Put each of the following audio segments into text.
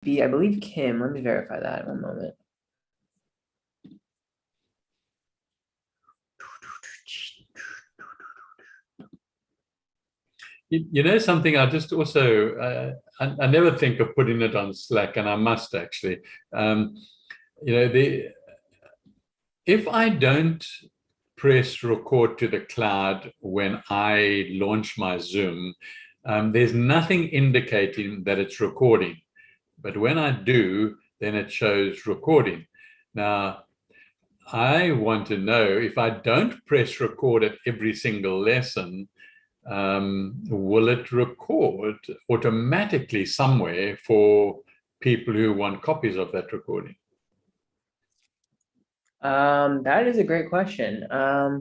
be, I believe, Kim. Let me verify that one moment. You know something, I just also, I never think of putting it on Slack, and I must actually. If I don't press record to the cloud when I launch my Zoom, there's nothing indicating that it's recording. But when I do, then it shows recording. Now, I want to know if I don't press record at every single lesson, will it record automatically somewhere for people who want copies of that recording? That is a great question. I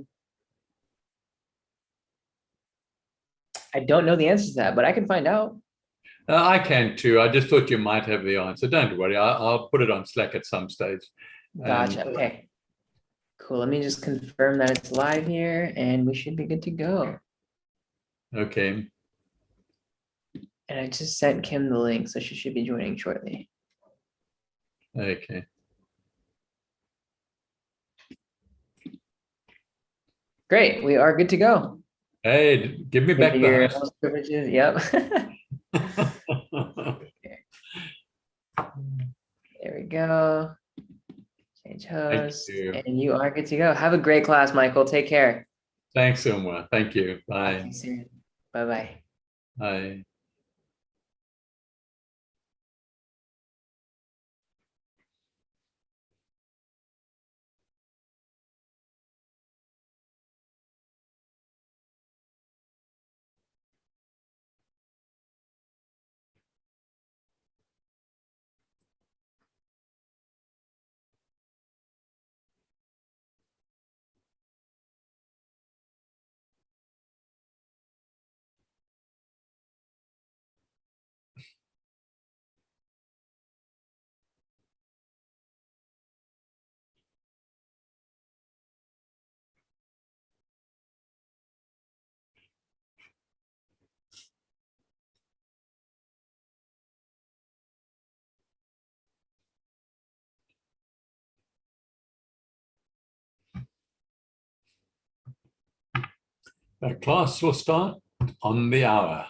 don't know the answer to that, but I can find out. I can too. I just thought you might have the answer. Don't worry. I'll put it on Slack at some stage. Gotcha. Okay. Cool. Let me just confirm that it's live here, and we should be good to go. Okay. And I just sent Kim the link, so she should be joining shortly. Okay. Great. We are good to go. Hey, give me back your the host privileges. Yep. There we go. Change host. And you are good to go. Have a great class, Michael. Take care. Thanks, Umwa. Thank you. Bye. Talk to you soon. Bye-bye. Bye. The class will start on the hour.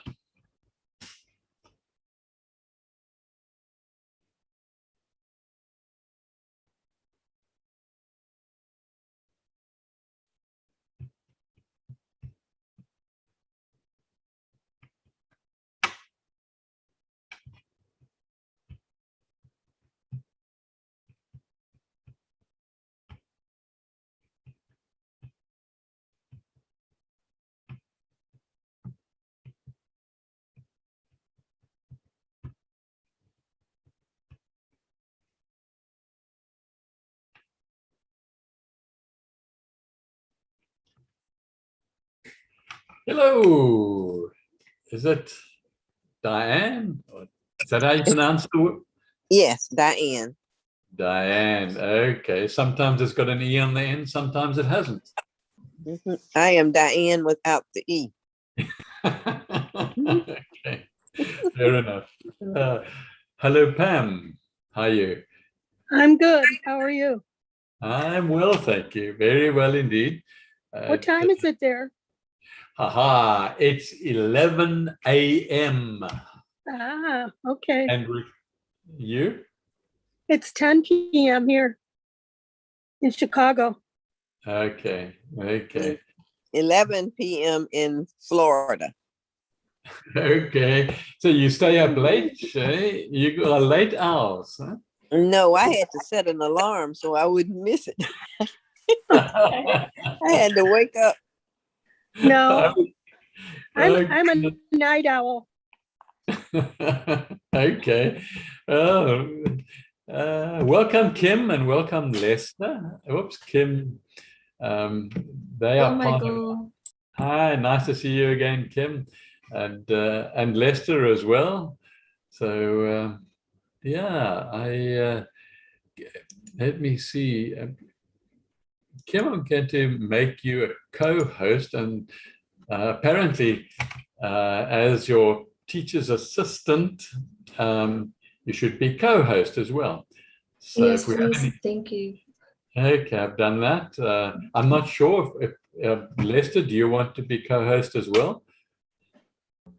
Hello. Is it Diane? Is that how you pronounce the word? Yes, Diane. Diane. Okay. Sometimes it's got an E on the end, sometimes it hasn't. I am Diane without the E. Okay. Fair enough. Hello, Pam. How are you? I'm good. How are you? I'm well, thank you. Very well indeed. What time is it there? Haha, it's 11 a.m. Ah, okay. And you? It's 10 p.m. here in Chicago. Okay, okay. 11 p.m. in Florida. Okay, so you stay up late, Shay? You are late owls, huh? No, I had to set an alarm so I wouldn't miss it. I had to wake up. No, I'm a night owl. Okay. Welcome, Kim, and welcome, Lester. Oops, Kim. They are part of. Hi, nice to see you again, Kim, and Lester as well. So yeah, let me see. Kim, I'm going to make you a co-host, and apparently, as your teacher's assistant, you should be co-host as well. So Yes, if we have please. Thank you. Okay, I've done that. I'm not sure if Lester, do you want to be co-host as well?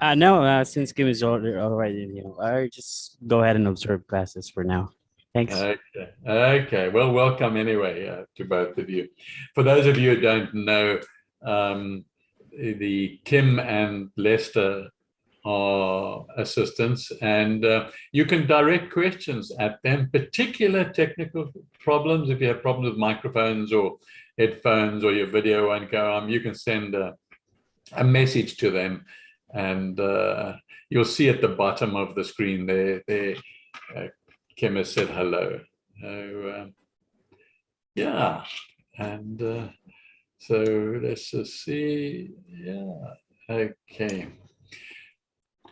No, since Kim is already, I just go ahead and observe classes for now. Thanks. Okay. Well, welcome anyway to both of you. For those of you who don't know, the Kim and Lester are assistants, and you can direct questions at them, particular technical problems. If you have problems with microphones or headphones or your video won't go on, you can send a message to them, and you'll see at the bottom of the screen there, Kim has said hello. So, yeah, and so let's just see. Yeah, okay.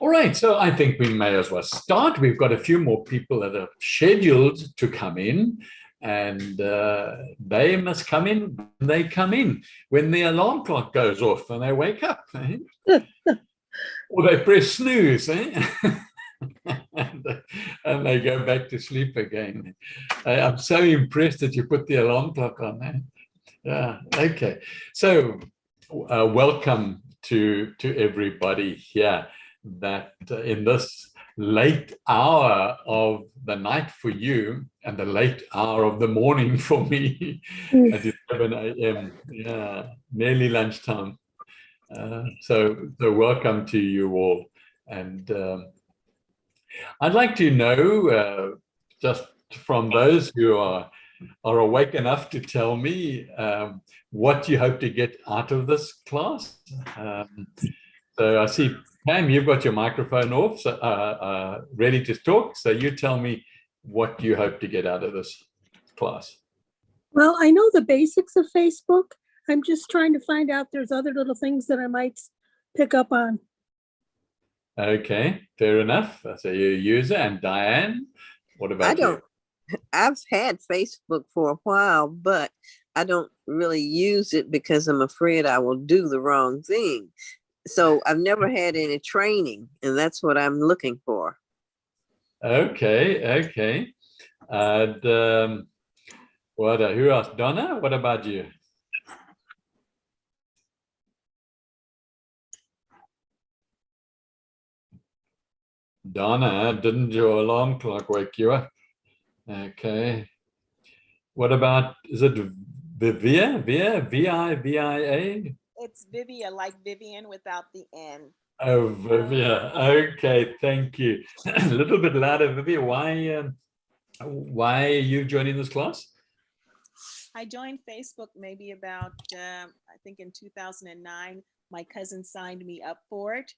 All right, so I think we may as well start. We've got a few more people that are scheduled to come in, and they must come in when they come in, when the alarm clock goes off and they wake up, eh? Or they press snooze, eh? and they go back to sleep again. I'm so impressed that you put the alarm clock on, eh? Yeah, okay. So welcome to everybody here, that in this late hour of the night for you and the late hour of the morning for me at 11 a.m. Yeah, nearly lunchtime. So welcome to you all. And I'd like to know, just from those who are awake enough to tell me what you hope to get out of this class. So I see, Pam, you've got your microphone off, so ready to talk. So you tell me what you hope to get out of this class. Well, I know the basics of Facebook. I'm just trying to find out there's other little things that I might pick up on. Okay, fair enough. So you're a user. And Diane, what about you? I've had Facebook for a while, but I don't really use it because I'm afraid I will do the wrong thing. So I've never had any training, and that's what I'm looking for. Okay. And who else? Donna, what about you? Donna, didn't your alarm clock wake you up? Okay. What about, is it Vivia? V-I-V-I-A? It's Vivia, like Vivian without the N. Oh, Vivia. Okay, thank you. A little bit louder, Vivia. Why are you joining this class? I joined Facebook maybe about, I think in 2009. My cousin signed me up for it,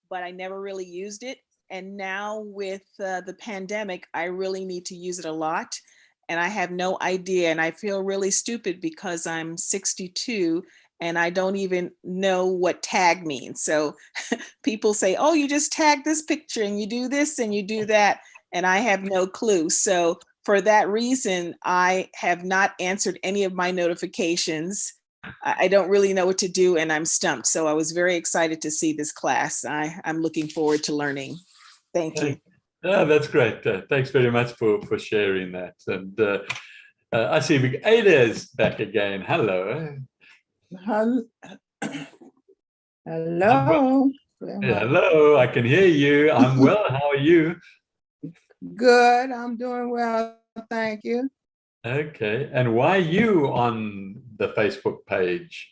but I never really used it. And now with the pandemic, I really need to use it a lot. And I have no idea. And I feel really stupid because I'm 62 and I don't even know what tag means. So people say, oh, you just tag this picture and you do this and you do that. And I have no clue. So for that reason, I have not answered any of my notifications. I don't really know what to do and I'm stumped. So I was very excited to see this class. I'm looking forward to learning. Thank you. Oh, that's great. Thanks very much for sharing that. And I see Ada is back again. Hello. Hello. Hello, I can hear you. I'm well. How are you? Good. I'm doing well. Thank you. Okay. And why are you on the Facebook page,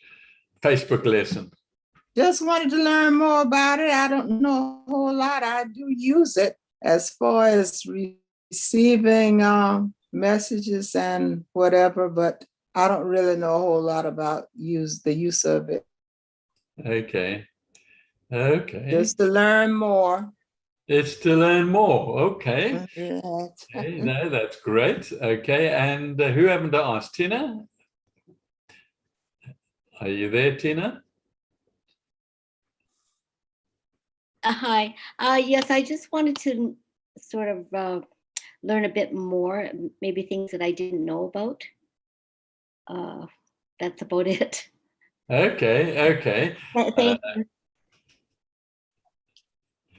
Facebook lesson? Just wanted to learn more about it. I don't know a whole lot. I do use it as far as receiving messages and whatever, but I don't really know a whole lot about the use of it. Okay. Just to learn more. It's to learn more. Okay. Right. No, that's great. Okay. And who haven't I asked? Tina? Are you there, Tina? Hi. Yes, I just wanted to sort of learn a bit more, maybe things that I didn't know about. That's about it. Okay. Thank you.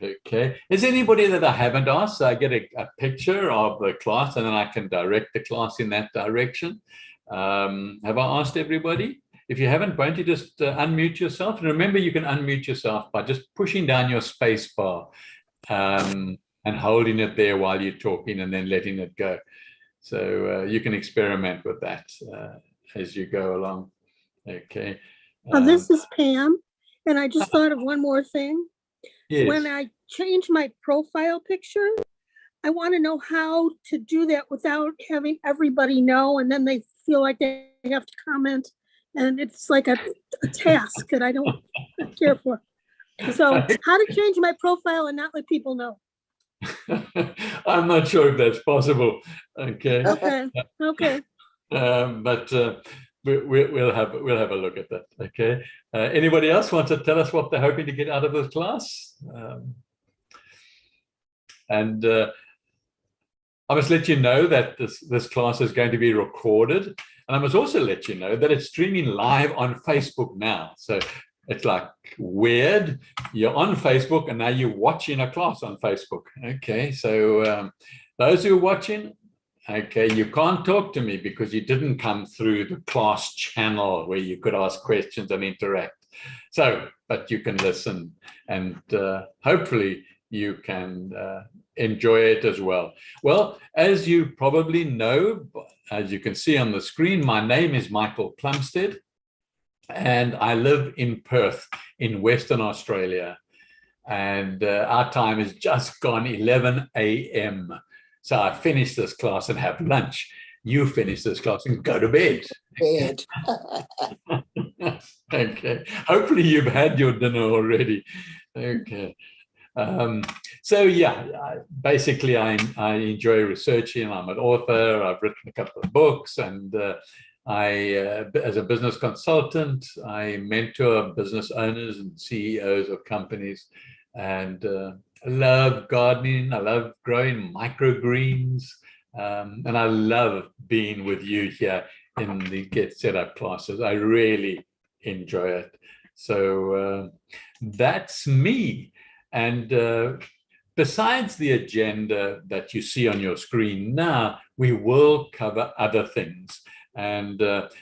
Okay. Is anybody that I haven't asked? So I get a picture of the class and then I can direct the class in that direction. Have I asked everybody? If you haven't, won't you just unmute yourself? And remember, you can unmute yourself by just pushing down your space bar and holding it there while you're talking and then letting it go. So you can experiment with that as you go along. Okay. This is Pam, and I just thought of one more thing. Yes. When I change my profile picture, I want to know how to do that without having everybody know, and then they feel like they have to comment, and it's like a task that I don't care for. So how to change my profile and not let people know? I'm not sure if that's possible. Okay. Okay. But we'll have a look at that. Okay. Anybody else want to tell us what they're hoping to get out of this class? I must let you know that this class is going to be recorded, and I must also let you know that it's streaming live on Facebook now. So it's like weird. You're on Facebook and now you're watching a class on Facebook. Okay, so those who are watching, okay, you can't talk to me because you didn't come through the class channel where you could ask questions and interact. So, but you can listen, and hopefully you can enjoy it as well. Well, as you probably know, as you can see on the screen, my name is Michael Plumstead, and I live in Perth in Western Australia. And our time is just gone 11 a.m. So I finish this class and have lunch. You finish this class and go to bed. Okay. Hopefully you've had your dinner already. Okay. So yeah, basically I enjoy researching. I'm an author. I've written a couple of books, and as a business consultant, I mentor business owners and CEOs of companies, and I love gardening. I love growing microgreens, and I love being with you here in the Get Set Up classes. I really enjoy it. So that's me. And besides the agenda that you see on your screen now, we will cover other things. And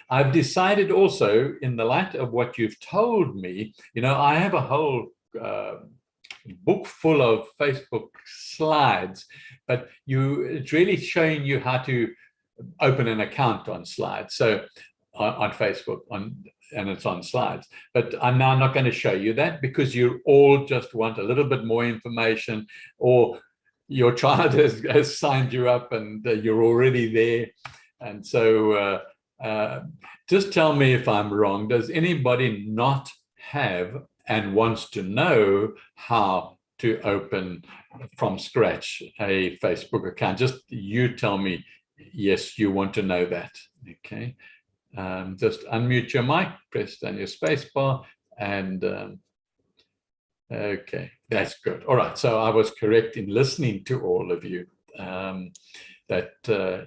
I've decided also, in the light of what you've told me, you know, I have a whole book full of Facebook slides, but it's really showing you how to open an account on slides. So on Facebook, and it's on slides. But I'm now not going to show you that because you all just want a little bit more information, or your child has signed you up and you're already there. And so just tell me if I'm wrong. Does anybody not have and wants to know how to open from scratch a Facebook account? Just you tell me, yes, you want to know that. Okay. Just unmute your mic, press down your space bar, and okay, that's good. All right, so I was correct in listening to all of you, that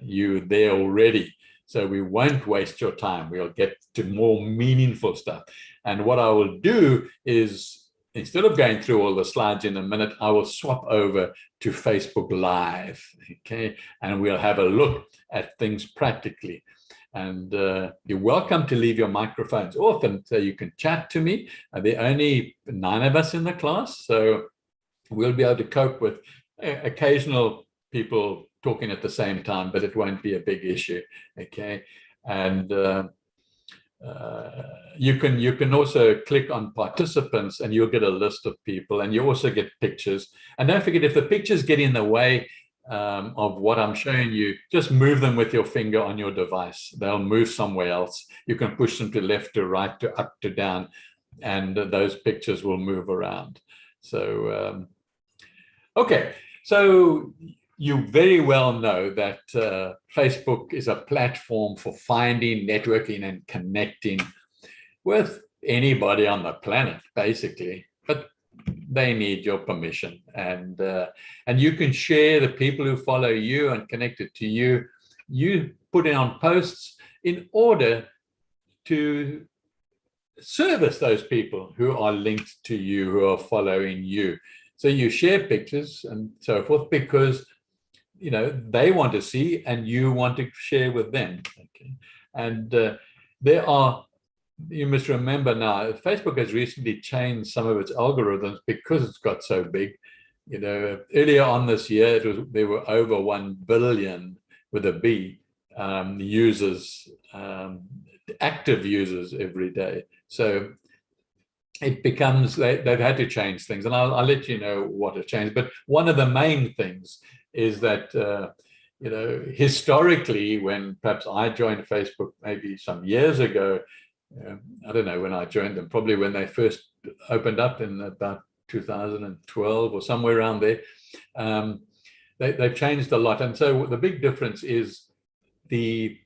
you're there already. So we won't waste your time. We'll get to more meaningful stuff. And what I will do is, instead of going through all the slides in a minute, I will swap over to Facebook Live, okay? And we'll have a look at things practically. And you're welcome to leave your microphones off, and so you can chat to me. There are only 9 of us in the class, so we'll be able to cope with occasional people talking at the same time, but it won't be a big issue, okay? And you can also click on participants, and you'll get a list of people, and you also get pictures. And don't forget, if the pictures get in the way of what I'm showing you, just move them with your finger on your device. They'll move somewhere else. You can push them to left, to right, to up, to down, and those pictures will move around. So, okay, so you very well know that Facebook is a platform for finding, networking, and connecting with anybody on the planet, basically. But they need your permission, and you can share the people who follow you and connected to you. You put it on posts in order to service those people who are linked to you, who are following you. So you share pictures and so forth because, you know, they want to see and you want to share with them. Okay. And there are, you must remember now, Facebook has recently changed some of its algorithms because it's got so big. You know, earlier on this year, there were over 1 billion with a B users, active users every day. So it becomes, they've had to change things, and I'll let you know what has changed. But one of the main things is that, you know, historically, when perhaps I joined Facebook maybe some years ago, I don't know when I joined them, probably when they first opened up in about 2012 or somewhere around there, they've changed a lot. And so the big difference is the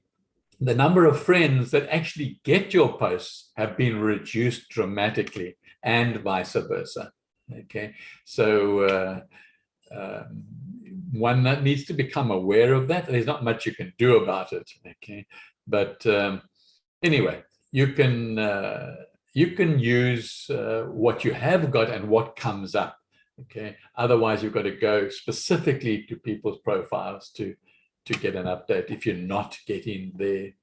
number of friends that actually get your posts have been reduced dramatically, and vice versa. Okay, so one that needs to become aware of that. There's not much you can do about it. Okay, but anyway, you can use what you have got and what comes up. Okay, otherwise you've got to go specifically to people's profiles to get an update if you're not getting there.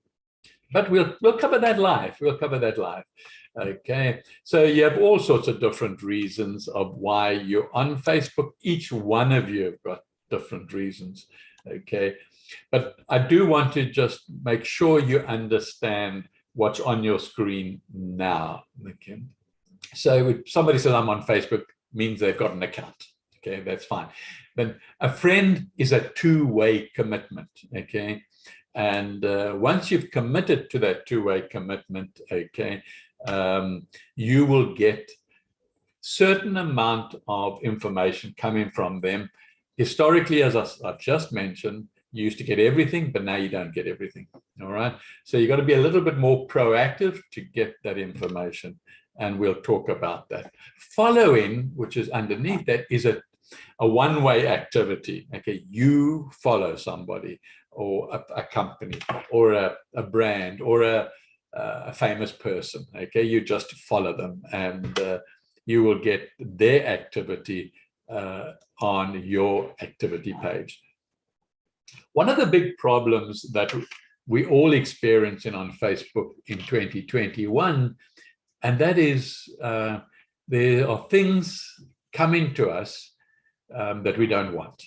But we'll cover that live. We'll cover that live. Okay, so you have all sorts of different reasons of why you're on Facebook. Each one of you have got different reasons. Okay, but I do want to just make sure you understand what's on your screen now. Okay, so if somebody says I'm on Facebook, means they've got an account. Okay, that's fine. But a friend is a two-way commitment. Okay, and once you've committed to that two-way commitment, okay, you will get certain amount of information coming from them. Historically, as I've just mentioned, you used to get everything, but now you don't get everything. All right, so you got to be a little bit more proactive to get that information, and we'll talk about that. Following, which is underneath that, is a one-way activity. Okay, you follow somebody or a company or a brand or a famous person. Okay, you just follow them, and you will get their activity on your activity page. One of the big problems that we all experiencing on Facebook in 2021, and that is there are things coming to us that we don't want.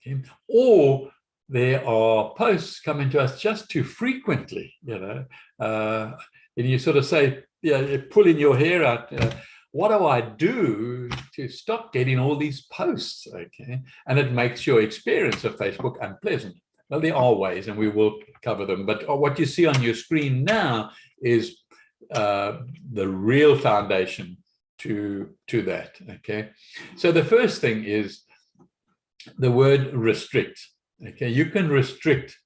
Okay? Or there are posts coming to us just too frequently, you know, and you sort of say, yeah, you're pulling your hair out. What do I do to stop getting all these posts? Okay, and it makes your experience of Facebook unpleasant. Well, there are ways, and we will cover them. But what you see on your screen now is the real foundation to that. Okay, so the first thing is the word restrict. Okay, you can restrict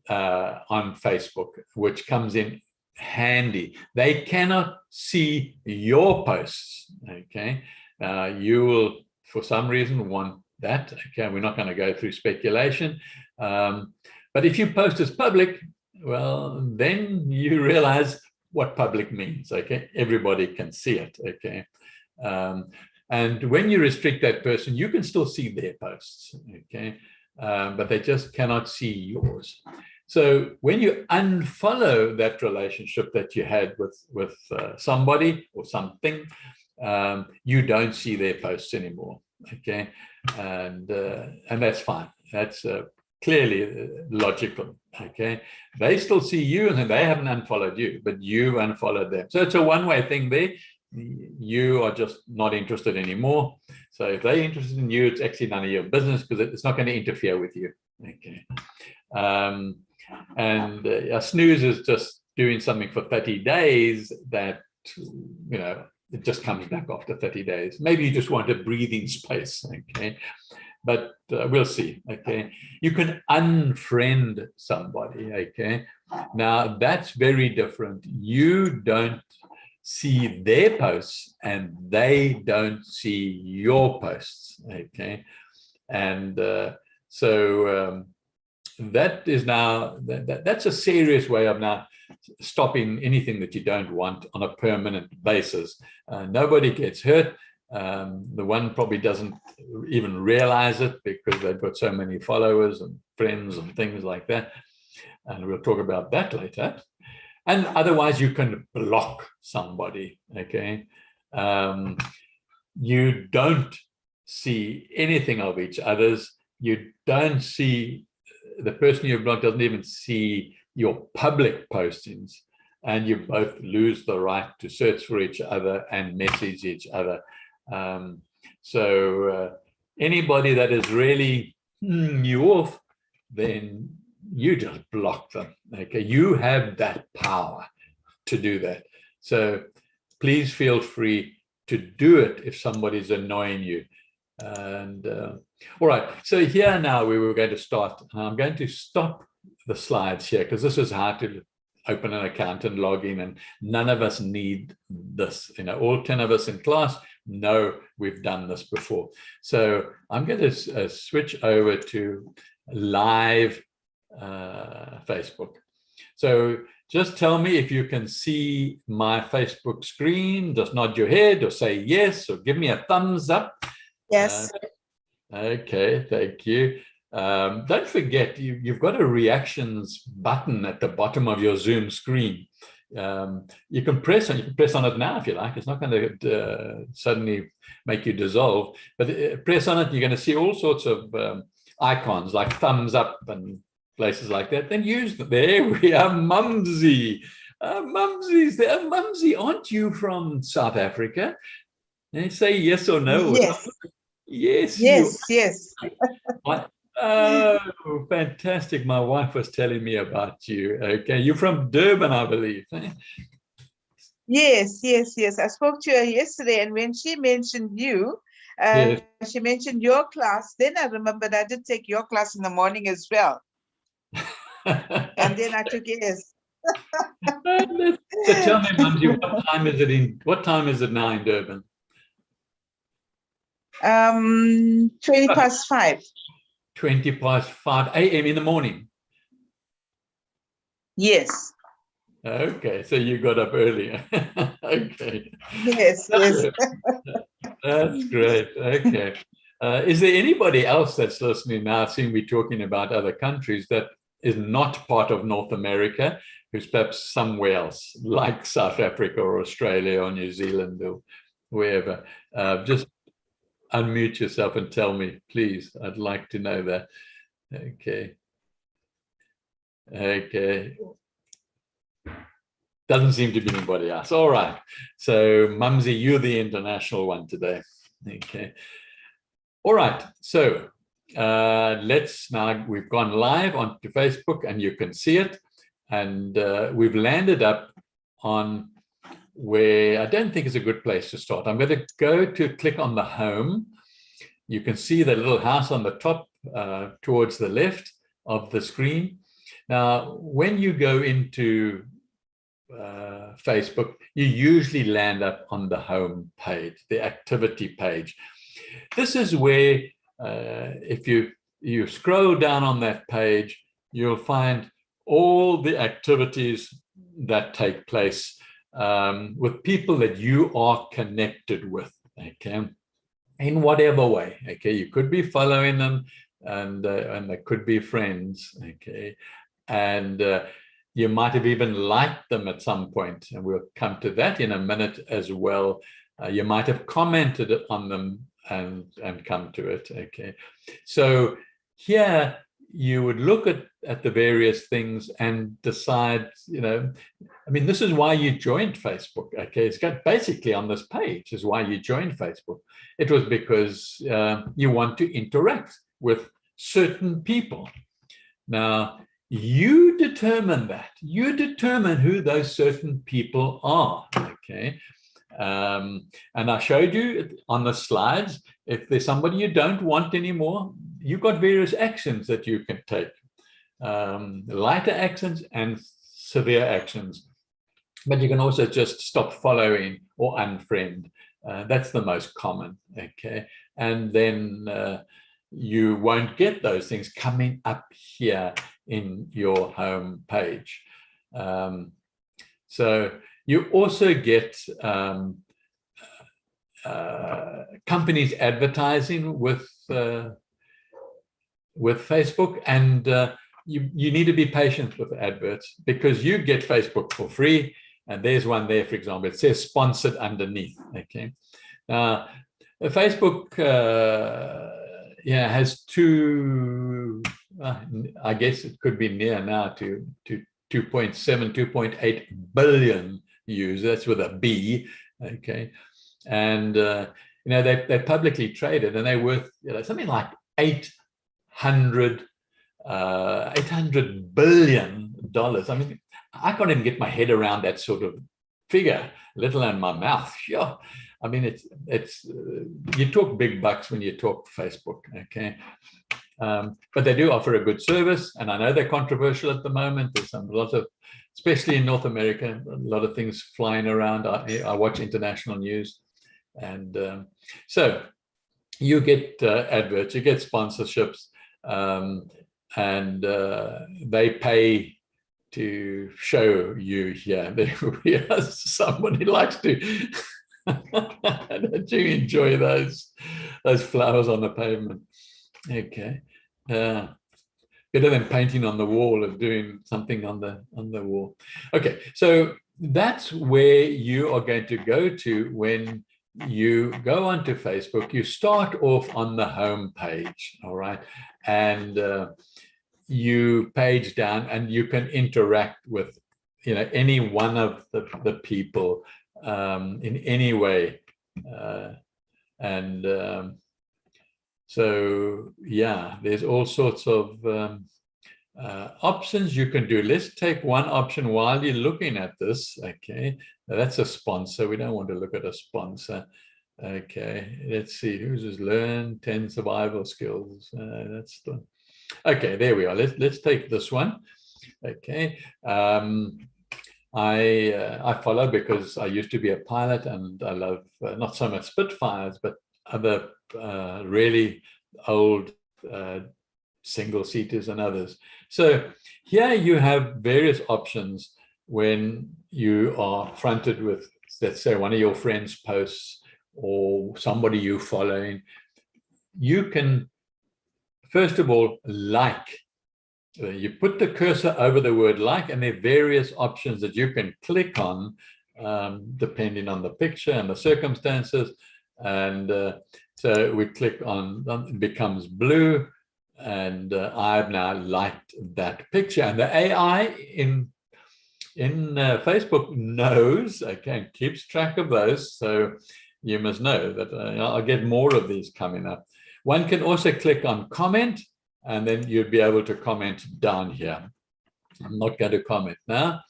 on Facebook, which comes in handy. They cannot see your posts. Okay, you will, for some reason, want that. Okay, we're not going to go through speculation. But if you post as public, well, then you realize what public means. Okay, everybody can see it. Okay, and when you restrict that person, you can still see their posts. Okay, but they just cannot see yours. So when you unfollow that relationship that you had with somebody or something, you don't see their posts anymore. Okay, and that's fine. That's clearly logical. Okay, they still see you, and they haven't unfollowed you, but you unfollowed them. So it's a one-way thing there. You are just not interested anymore. So if they're interested in you, it's actually none of your business because it's not going to interfere with you. Okay. A snooze is just doing something for 30 days that, you know, it just comes back after 30 days. Maybe you just want a breathing space. Okay. But we'll see. Okay. You can unfriend somebody. Okay. Now that's very different. You don't see their posts and they don't see your posts. Okay. And so that is now, that's a serious way of now stopping anything that you don't want on a permanent basis. Nobody gets hurt. The one probably doesn't even realize it because they've got so many followers and friends and things like that. And we'll talk about that later. And otherwise, you can block somebody, okay? You don't see anything of each other's. You don't see, the person you block doesn't even see your public postings, and you both lose the right to search for each other and message each other. So anybody that is really you off, then you just block them. Okay, you have that power to do that. So please feel free to do it if somebody's annoying you. And all right, so here now we were going to start. I'm going to stop the slides here because this is how to open an account and log in, and none of us need this. You know, all 10 of us in class know we've done this before. So I'm going to switch over to live Facebook. So just tell me if you can see my Facebook screen. Just nod your head or say yes, or give me a thumbs up. Yes. Okay, thank you. Don't forget, you've got a reactions button at the bottom of your Zoom screen. You can press on it now if you like. It's not going to suddenly make you dissolve, but press on it. You're going to see all sorts of icons like thumbs up and places like that. Then use them. There we are, Mumsy. Mumsy's there. Mumsy, aren't you from South Africa? They say yes or no. Yes. Yes. Yes. Yes. Oh, fantastic. My wife was telling me about you. Okay, you're from Durban, I believe. Yes, yes, yes. I spoke to her yesterday, and when she mentioned you, Yes. she mentioned your class. Then I remembered I did take your class in the morning as well. And then I took yes. So tell me, Mumsy, what time is it now in Durban? 20 past 5. 20 past 5 a.m. in the morning. Yes. Okay, so you got up earlier. Okay. Yes, yes. That's great. Okay. Is there anybody else that's listening now, seeing we talking about other countries, that is not part of North America, who's perhaps somewhere else, like South Africa or Australia or New Zealand or wherever? Just unmute yourself and tell me, please. I'd like to know that. Okay. Okay. Doesn't seem to be anybody else. All right. So, Mumsy, you're the international one today. Okay. All right. So, let's now, we've gone live onto Facebook and you can see it. And we've landed up on where I don't think is a good place to start. I'm going to go to click on the home. You can see the little house on the top towards the left of the screen. Now, when you go into Facebook, you usually land up on the home page, the activity page. This is where if you scroll down on that page, you'll find all the activities that take place with people that you are connected with, okay, in whatever way. Okay, you could be following them, and they could be friends, okay, and you might have even liked them at some point, and we'll come to that in a minute as well. You might have commented on them and come to it, okay. So here you would look at the various things and decide, you know, I mean, this is why you joined Facebook, okay. It's got basically on this page is why you joined Facebook. It was because you want to interact with certain people. Now, you determine that. You determine who those certain people are, okay? And I showed you on the slides, if there's somebody you don't want anymore, you've got various actions that you can take. Lighter actions and severe actions. But you can also just stop following or unfriend. That's the most common, okay? And then you won't get those things coming up here in your home page. So you also get companies advertising with Facebook, and you need to be patient with adverts, because you get Facebook for free, and there's one there, for example, it says sponsored underneath. Okay, Facebook has two, I guess it could be near now to 2.7, 2.8 billion users. That's with a B. Okay, and they're publicly traded, and they're worth something like $800 billion. I mean, I can't even get my head around that sort of figure, let alone my mouth. Sure. I mean, it's you talk big bucks when you talk Facebook, okay? But they do offer a good service, and I know they're controversial at the moment. There's a lot of, especially in North America, a lot of things flying around. I watch international news, and so you get adverts, you get sponsorships, and they pay to show you here. Somebody likes to. Don't you enjoy those flowers on the pavement? Okay, better than painting on the wall or doing something on the wall. Okay, so that's where you are going to go to when you go onto Facebook. You start off on the home page, all right, and you page down, and you can interact with any one of the people in any way, and so yeah, there's all sorts of options you can do. Let's take one option while you're looking at this. Okay, now that's a sponsor. We don't want to look at a sponsor. Okay, let's see, who's this? Learn 10 survival skills. That's the okay, there we are. Let's take this one. Okay, I follow because I used to be a pilot, and I love not so much Spitfires, but other really old single seaters and others. So here you have various options when you are fronted with, let's say, one of your friends' posts or somebody you're following. You can, first of all, like. You put the cursor over the word like, and there are various options that you can click on depending on the picture and the circumstances. And so we click on, it becomes blue, and I've now liked that picture. And the AI in Facebook knows, okay, and keeps track of those. So you must know that I'll get more of these coming up. One can also click on comment, and then you'd be able to comment down here. I'm not going to comment now.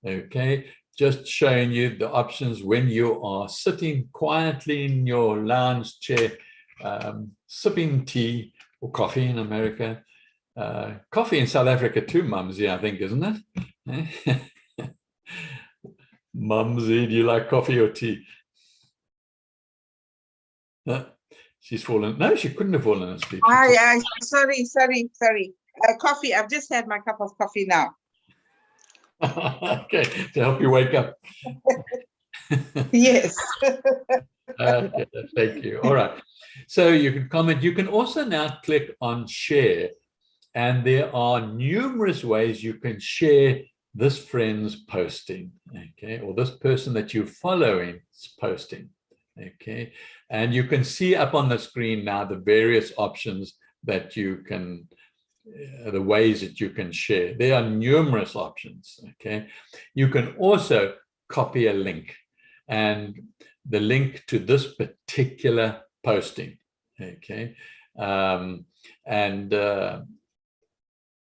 Okay, just showing you the options when you are sitting quietly in your lounge chair, sipping tea or coffee in America. Coffee in South Africa too, Mumsy, I think, isn't it? Mumsy, do you like coffee or tea? She's fallen. No, she couldn't have fallen asleep. Sorry. Coffee. I've just had my cup of coffee now. Okay, to help you wake up. Yes. Okay, thank you. All right. So you can comment. You can also now click on share. And there are numerous ways you can share this friend's posting, okay, or this person that you're following is posting. Okay, and you can see up on the screen now the various options that you can, the ways that you can share. There are numerous options. Okay, you can also copy a link, and the link to this particular posting. Okay, and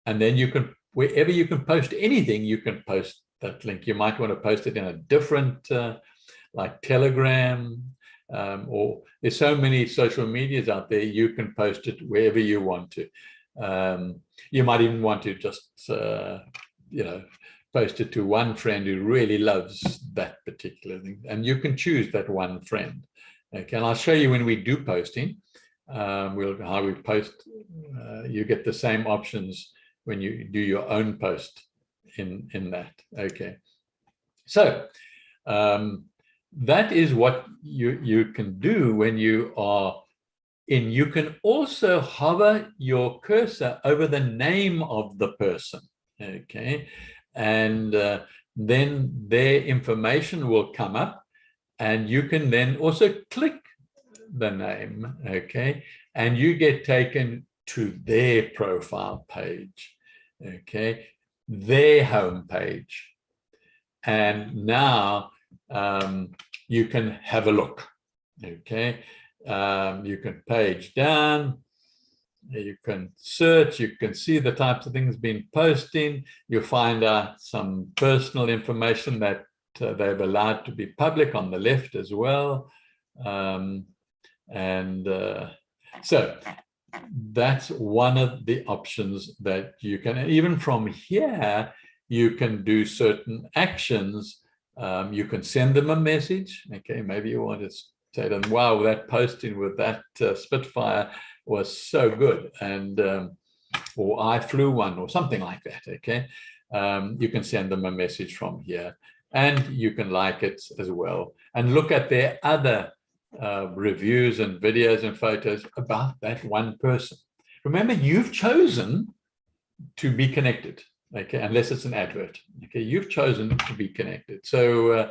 then you can, wherever you can post anything, you can post that link. You might want to post it in a different, like Telegram. Or there's so many social medias out there, you can post it wherever you want to. You might even want to just, post it to one friend who really loves that particular thing. And you can choose that one friend. Okay, and I'll show you when we do posting, how we post. You get the same options when you do your own post in that. Okay, so that is what you can do when you are in. You can also hover your cursor over the name of the person, okay? And then their information will come up, and you can then also click the name, okay? And you get taken to their profile page, okay? Their home page. And now you can have a look, okay? You can page down, you can search, you can see the types of things being posted. You find out some personal information that they've allowed to be public on the left as well. So that's one of the options that you can, even from here, you can do certain actions. You can send them a message. Okay, maybe you want to say to them, wow, that posting with that Spitfire was so good. And or I flew one or something like that. Okay, you can send them a message from here, and you can like it as well and look at their other reviews and videos and photos about that one person. Remember, you've chosen to be connected, okay, unless it's an advert. Okay, you've chosen to be connected. So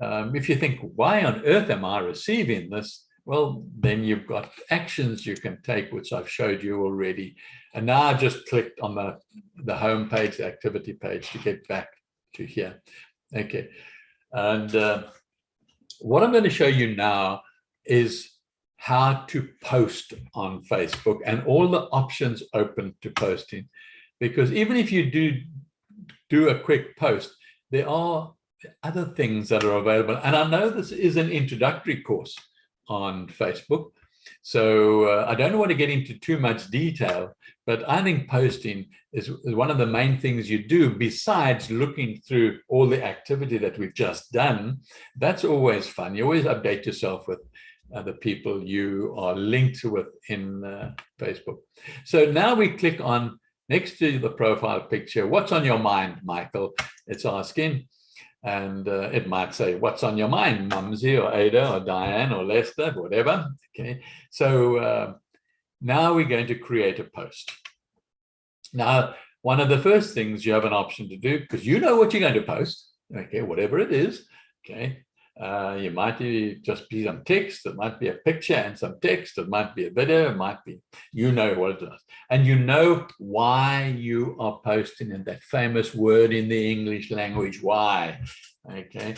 if you think, why on earth am I receiving this? Well, then you've got actions you can take, which I've showed you already. And now I just clicked on the home page, the activity page, to get back to here. Okay, and what I'm going to show you now is how to post on Facebook and all the options open to posting. Because even if you do a quick post, there are other things that are available. And I know this is an introductory course on Facebook, so I don't want to get into too much detail, but I think posting is one of the main things you do besides looking through all the activity that we've just done. That's always fun. You always update yourself with the people you are linked with in Facebook. So now we click on, next to the profile picture, what's on your mind, Michael? It's asking. And it might say, what's on your mind, Mumsy or Ada or Diane or Lester, whatever. Okay, so now we're going to create a post. Now, one of the first things you have an option to do, because you know what you're going to post, okay, whatever it is, okay. You might just be some text, it might be a picture and some text, it might be a video, it might be, you know what it is. And you know why you are posting in that famous word in the English language, why, okay?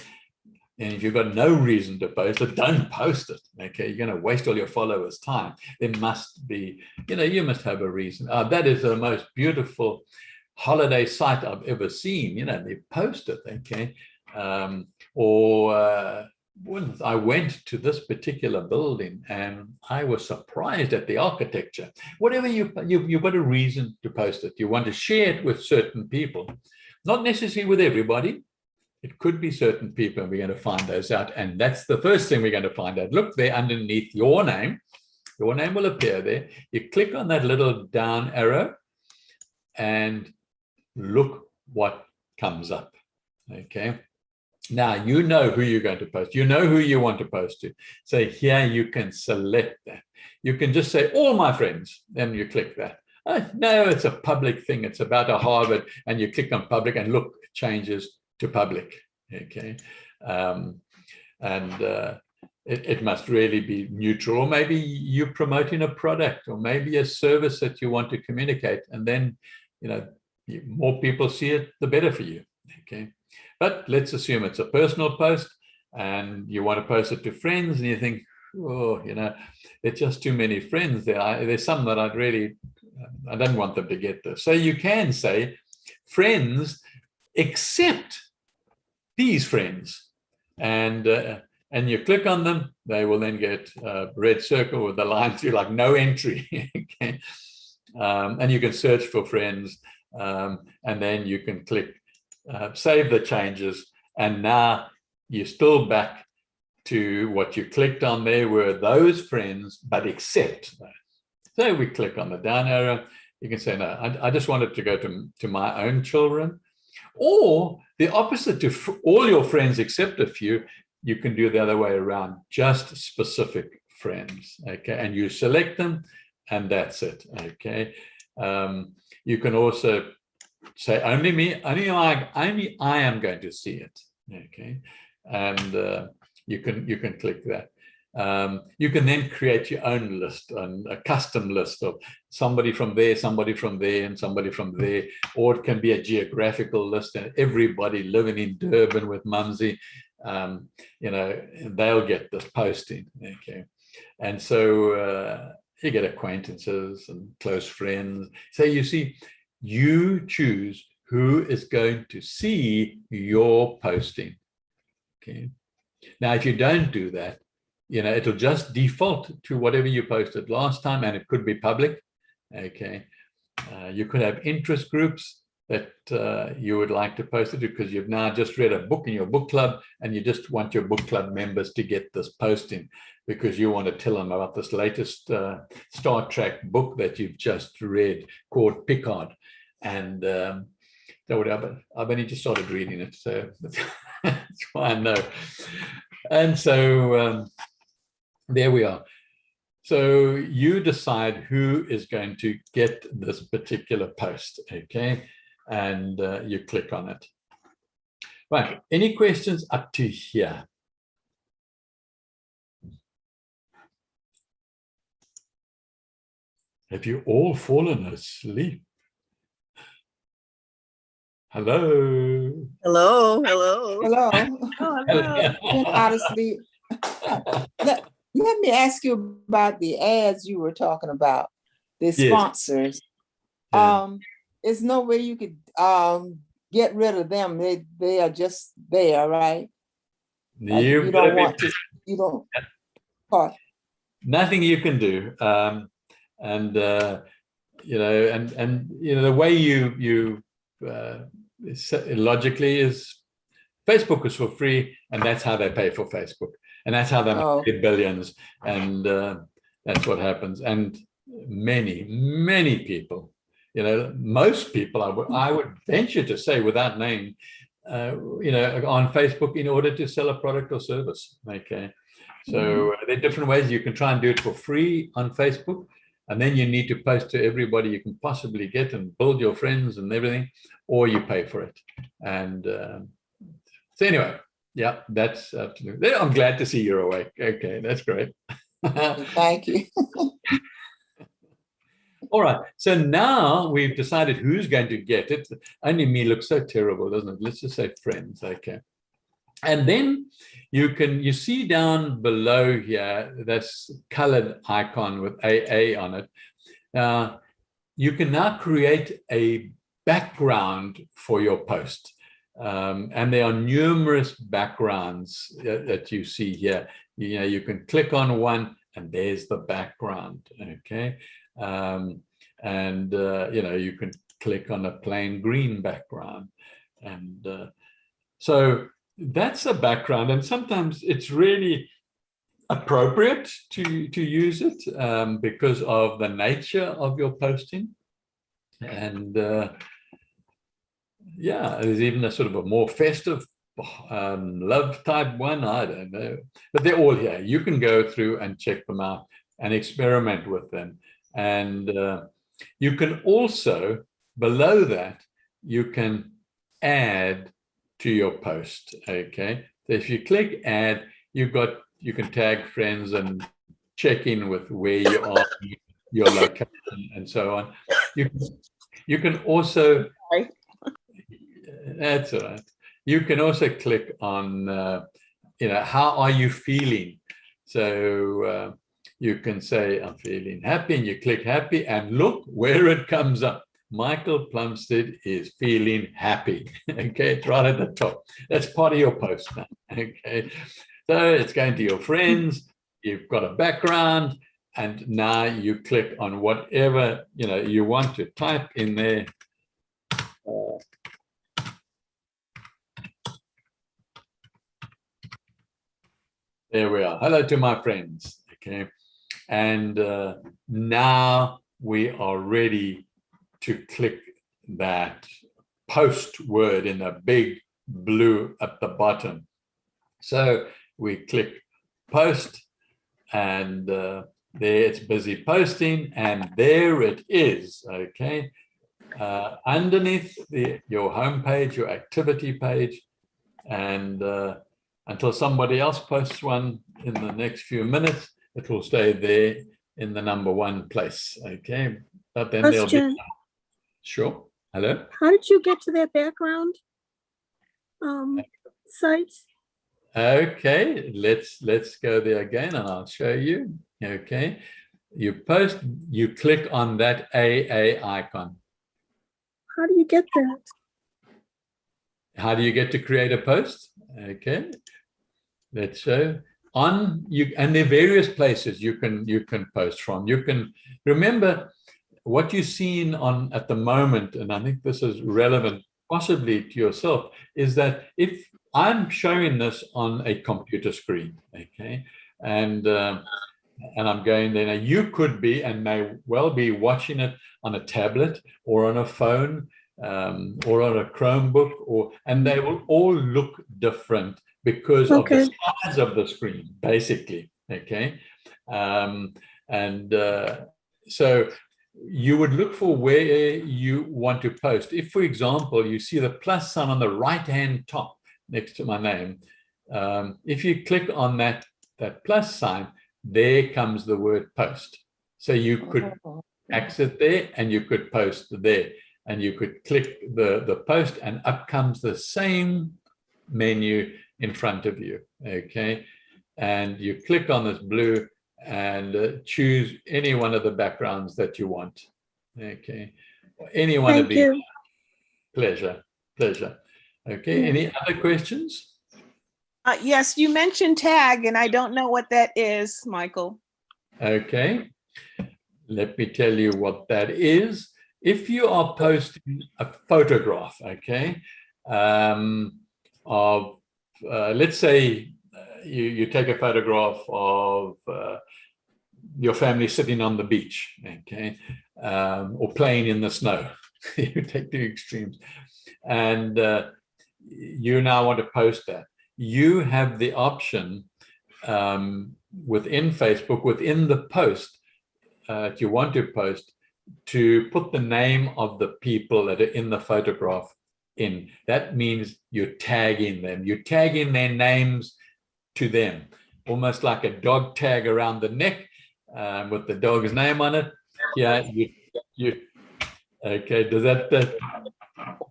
And if you've got no reason to post it, don't post it, okay? You're going to waste all your followers' time. There must be, you must have a reason. That is the most beautiful holiday site I've ever seen, they post it, okay? Once I went to this particular building and I was surprised at the architecture. Whatever you've got a reason to post it. You want to share it with certain people, not necessarily with everybody. It could be certain people, and we're going to find those out. And that's the first thing we're going to find out. Look there underneath your name. Your name will appear there. You click on that little down arrow and look what comes up, okay? Now, you know who you're going to post. You know who you want to post to. So here you can select that. You can just say, all my friends, then you click that. No, it's a public thing. It's about a Harvard, and you click on public, and look, it changes to public, okay? It must really be neutral, or maybe you're promoting a product, or maybe a service that you want to communicate, and then, more people see it, the better for you, okay? But let's assume it's a personal post and you want to post it to friends, and you think, oh, it's just too many friends there. There's some that I don't want them to get this. So you can say, friends, except these friends. And you click on them, they will then get a red circle with the line through, like no entry. Okay. And you can search for friends, and then you can click save the changes, and now you're still back to what you clicked on there were those friends, but except that. So we click on the down arrow. You can say, no, I just want it to go to my own children. Or the opposite, to all your friends except a few, you can do the other way around, just specific friends, okay? And you select them, and that's it, okay? You can also say only me, only I am going to see it, okay? And you can click that. You can then create your own list, and a custom list of somebody from there, somebody from there, and somebody from there, or it can be a geographical list, and everybody living in Durban with Mumsy, you know, they'll get this posting, okay? And so you get acquaintances and close friends. So you see, you choose who is going to see your posting, okay? Now, if you don't do that, you know, it'll just default to whatever you posted last time, and it could be public, okay? You could have interest groups that you would like to post it to, because you've now just read a book in your book club, and you just want your book club members to get this posting because you want to tell them about this latest Star Trek book that you've just read called Picard. And whatever, I've only just started reading it, so that's why I know. And so there we are. So you decide who is going to get this particular post, okay? And you click on it. Right, any questions up to here? Have you all fallen asleep? Hello. Hello, hello. Hello. Oh, hello. Been out of sleep. Let me ask you about the ads you were talking about, the Yes. sponsors. Yeah. There's no way you could get rid of them. They are just there, right? Like you don't want to, you don't. Part. Nothing you can do. You know, and you know, the way you logically is Facebook is for free, and that's how they pay for Facebook, and that's how they make billions, and that's what happens. And many people, you know, most people, I would venture to say, without name, you know, on Facebook in order to sell a product or service. Okay, so there are different ways you can try and do it for free on Facebook. And then you need to post to everybody you can possibly get and build your friends and everything, or you pay for it. And so anyway, yeah, that's absolutely. I'm glad to see you're awake. Okay, that's great. Thank you. All right, so now we've decided who's going to get it. Only me looks so terrible, doesn't it? Let's just say friends, okay. And then you see down below here, this colored icon with AA on it. You can now create a background for your post. And there are numerous backgrounds that you see here. You know, you can click on one and there's the background, okay? You know, you can click on a plain green background. And so that's a background, and sometimes it's really appropriate to use it because of the nature of your posting. And yeah, there's even a sort of a more festive love type one, I don't know, but they're all here. You can go through and check them out and experiment with them. And you can also, below that, you can add to your post, okay? So if you click add, you can tag friends and check in with where you are, your location, and so on. You can also, that's all right. You can also click on, you know, how are you feeling? So you can say, I'm feeling happy, and you click happy, and look where it comes up. Michael Plumstead is feeling happy. Okay, it's right at the top. That's part of your post now. Okay, so it's going to your friends. You've got a background, and now you click on whatever you want to type in there. There we are. Hello to my friends. Okay, and now we are ready to click that post word in a big blue at the bottom. So we click post, and there it's busy posting, and there it is. Okay, underneath your home page, your activity page, and until somebody else posts one in the next few minutes, it will stay there in the number one place. Okay, but then there'll be. Sure. Hello. How did you get to that background site? Okay, let's go there again, and I'll show you. Okay, you post, you click on that AA icon. How do you get that? How do you get to create a post? Okay, let's show on you, and there are various places you can post from. You can remember what you've seen on at the moment, and I think this is relevant possibly to yourself, is that if I'm showing this on a computer screen, okay, and I'm going there. Now you could be and may well be watching it on a tablet or on a phone or on a Chromebook, and they will all look different because of the size of the screen, basically. Okay, so you would look for where you want to post. If, for example, you see the plus sign on the right-hand top next to my name, if you click on that plus sign, there comes the word post. So you could exit there, and you could post there, and you could click the post, and up comes the same menu in front of you. Okay, and you click on this blue and choose any one of the backgrounds that you want. Okay, any one of these. Pleasure. Okay, any other questions? Yes, you mentioned tag, and I don't know what that is, Michael. Okay, let me tell you what that is. If you are posting a photograph, okay, of let's say you take a photograph of your family sitting on the beach, okay, or playing in the snow. You take the extremes, and you now want to post that. You have the option within Facebook, within the post that you want to post, to put the name of the people that are in the photograph in. That means you're tagging them. You're tagging their names to them, almost like a dog tag around the neck with the dog's name on it. Yeah, you okay, does that, do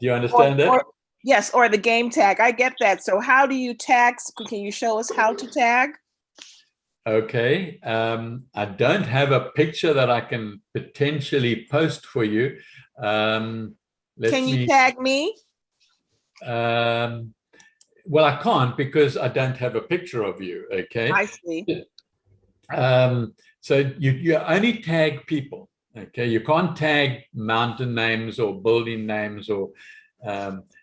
you understand that? Yes, or the game tag. I get that. So how do you tag? Can you show us how to tag? Okay, I don't have a picture that I can potentially post for you. Can you tag me? Well, I can't because I don't have a picture of you. Okay. I see. So you only tag people. Okay, you can't tag mountain names or building names, or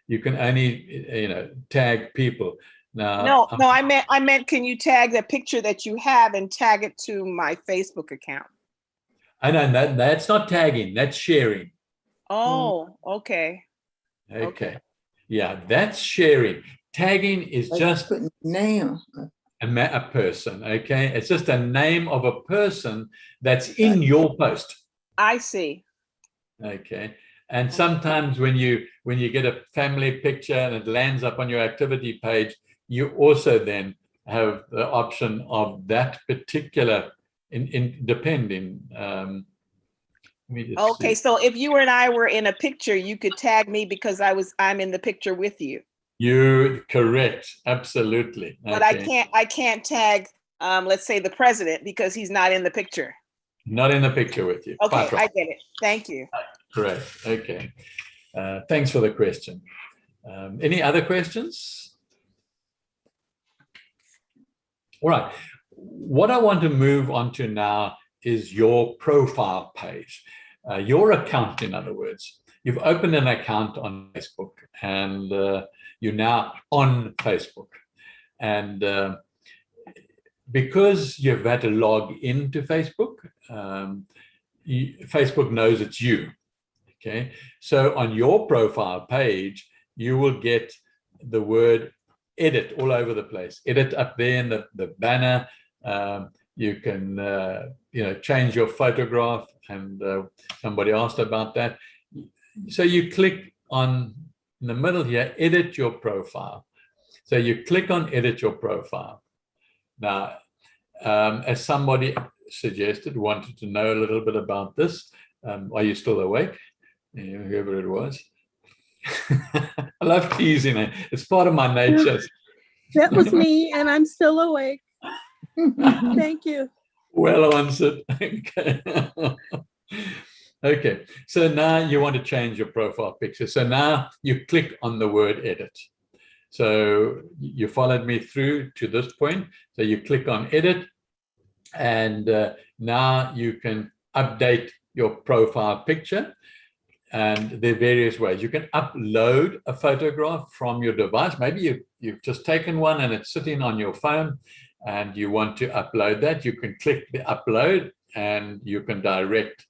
you can only tag people. Now, no, I meant can you tag the picture that you have and tag it to my Facebook account? I know that's not tagging, that's sharing. Oh, okay. Okay. Yeah, that's sharing. Tagging is just putting name. A person. Okay, it's just a name of a person that's in your post. I see. Okay, and sometimes when you get a family picture and it lands up on your activity page, you also then have the option of that particular depending. Okay, so if you and I were in a picture, you could tag me because I'm in the picture with you. You're correct, absolutely. But okay. I can't tag let's say the president because he's not in the picture. Not in the picture with you. Okay, I get it. Thank you. Great. Okay. Thanks for the question. Any other questions? All right. What I want to move on to now is your profile page, your account, in other words. You've opened an account on Facebook, and you're now on Facebook. And because you've had to log into Facebook, Facebook knows it's you. Okay, so on your profile page, you will get the word edit all over the place. Edit up there in the banner. You can change your photograph, and somebody asked about that. So you click on, in the middle here, edit your profile. So you click on edit your profile. Now, as somebody suggested, wanted to know a little bit about this. Are you still awake? Whoever it was. I love teasing it. It's part of my nature. That was me, and I'm still awake. Thank you. Well answered. Okay. Okay. So now you want to change your profile picture. So now you click on the word edit. So you followed me through to this point. So you click on edit, and now you can update your profile picture. And there are various ways. You can upload a photograph from your device. Maybe you've just taken one and it's sitting on your phone and you want to upload that. You can click the upload and you can direct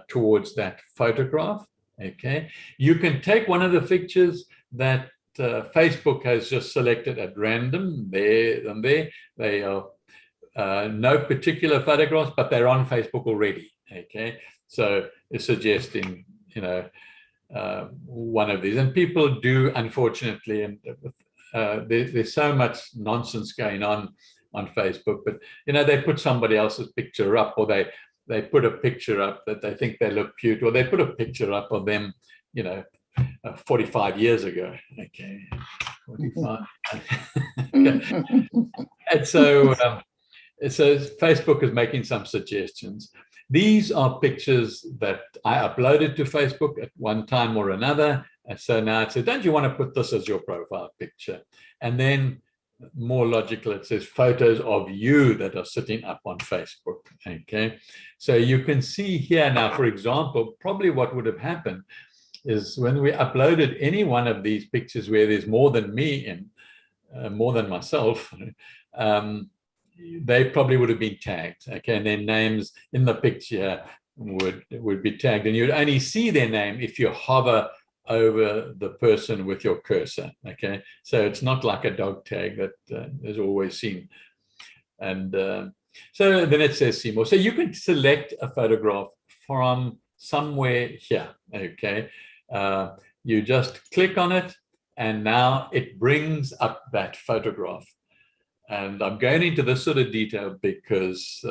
towards that photograph. Okay. You can take one of the pictures that Facebook has just selected at random. There and there. They are no particular photographs, but they're on Facebook already. Okay. So it's suggesting, one of these, and people do, unfortunately, and there's so much nonsense going on Facebook, but they put somebody else's picture up, or they put a picture up that they think they look cute, or they put a picture up of them 45 years ago. Okay, 45. And so Facebook is making some suggestions. These are pictures that I uploaded to Facebook at one time or another. And so now it says, don't you want to put this as your profile picture? And then more logical, it says photos of you that are sitting up on Facebook. Okay. So you can see here now, for example, probably what would have happened is when we uploaded any one of these pictures where there's more than me in, more than myself, they probably would have been tagged, okay, and their names in the picture would be tagged, and you'd only see their name if you hover over the person with your cursor, okay? So it's not like a dog tag that is always seen. And so then it says see more. So you can select a photograph from somewhere here, okay? You just click on it, and now it brings up that photograph. And I'm going into this sort of detail because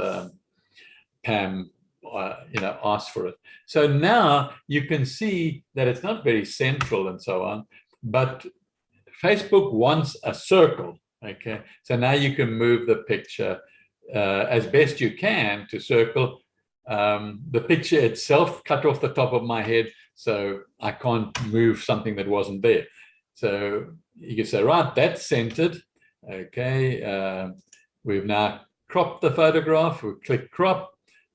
Pam, asked for it. So now you can see that it's not very central and so on, but Facebook wants a circle. Okay, so now you can move the picture as best you can to circle. The picture itself cut off the top of my head, so I can't move something that wasn't there. So you can say, right, that's centered. Okay, we've now cropped the photograph. We click crop,